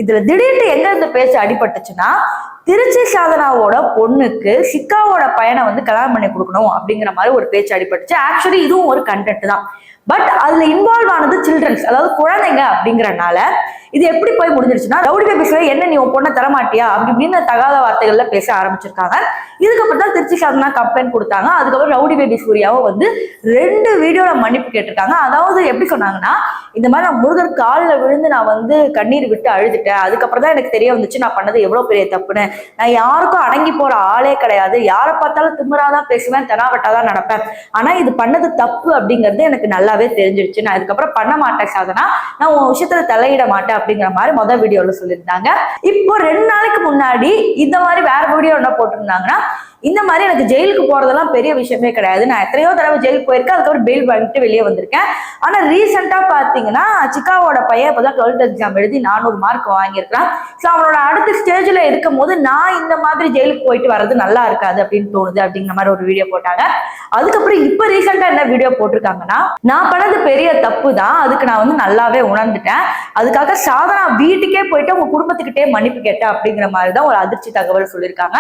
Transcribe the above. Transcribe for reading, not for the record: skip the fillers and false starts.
இதுல திடீர்னு எங்க இந்த பேச்சு அடிபட்டுச்சுன்னா, திருச்சி சாதனாவோட பொண்ணுக்கு சிக்காவோட பையனை கல்யாணம் பண்ணி கொடுக்கணும் அப்படிங்கிற மாதிரி ஒரு பேச்சு அடிபட்டுச்சு. ஆக்சுவலி இதுவும் ஒரு கண்டென்ட் தான். பட் அதுல இன்வால்வ் ஆனது சில்ட்ரன்ஸ், அதாவது குழந்தைங்க அப்படிங்கறனால இது எப்படி போய் முடிஞ்சிருச்சுன்னா, ரவுடி பேபிஸ்ல என்ன நீ உன் பொண்ணை தரமாட்டியா அப்படி இப்படின்னு தகாத வார்த்தைகள்ல பேச ஆரம்பிச்சிருக்காங்க. இதுக்கப்புறம் தான் திருச்சி சாதனா கம்ப்ளைண்ட் கொடுத்தாங்க. அதுக்கப்புறம் ரவுடி பேபி சூர்யாவும் 2 வீடியோல மன்னிப்பு கேட்டிருக்காங்க. அதாவது எப்படி சொன்னாங்கன்னா, இந்த மாதிரி நான் முருகர் காலில் விழுந்து நான் கண்ணீர் விட்டு அழுதுட்டேன். அதுக்கப்புறம் தான் எனக்கு தெரிய வந்துச்சு நான் பண்ணது எவ்வளவு பெரிய தப்புன்னு. நான் யாருக்கும் அடங்கி போற ஆளே கிடையாது. யாரை பார்த்தாலும் திமிராதான் பேசுவேன், தெனாவட்டாதான் நடப்பேன். ஆனா இது பண்ணது தப்பு அப்படிங்கிறது எனக்கு நல்லாவே தெரிஞ்சிருச்சு. நான் இதுக்கப்புறம் பண்ண மாட்டேன் சாதனா, நான் உன் விஷயத்துல தலையிட மாட்டேன் அப்படிங்கிற மாதிரி முதல் வீடியோல சொல்லியிருந்தாங்க. இப்போ 2 நாளைக்கு முன்னாடி இந்த மாதிரி வேற வீடியோ என்ன போட்டிருந்தாங்கன்னா, இந்த மாதிரி எனக்கு ஜெயிலுக்கு போறதெல்லாம் பெரிய விஷயமே கிடையாது. நான் எத்தனையோ தடவை ஜெயிலுக்கு போயிருக்கேன், அதுக்கப்புறம் பெயில் வாங்கிட்டு வெளியே வந்திருக்கேன். ஆனா ரீசெண்டா பாத்தீங்கன்னா சிக்காவோட பையன் இப்பதான் 12th எக்ஸாம் எழுதி 400 மார்க் வாங்கியிருக்கான். ஸோ அவனோட அடுத்த ஸ்டேஜ்ல இருக்கும் போது நான் இந்த மாதிரி ஜெயிலுக்கு போயிட்டு வர்றது நல்லா இருக்காது அப்படின்னு தோணுது அப்படிங்கிற மாதிரி ஒரு வீடியோ போட்டாங்க. அதுக்கப்புறம் இப்ப ரீசெண்டா என்ன வீடியோ போட்டிருக்காங்கன்னா, நான் பண்ணது பெரிய தப்பு தான், அதுக்கு நான் நல்லாவே உணர்ந்துட்டேன். அதுக்காக சாதனா வீட்டுக்கே போயிட்டு உங்க குடும்பத்துக்கிட்டே மன்னிப்பு கேட்டேன் அப்படிங்கிற மாதிரி தான் ஒரு அதிர்ச்சி தகவல் சொல்லியிருக்காங்க.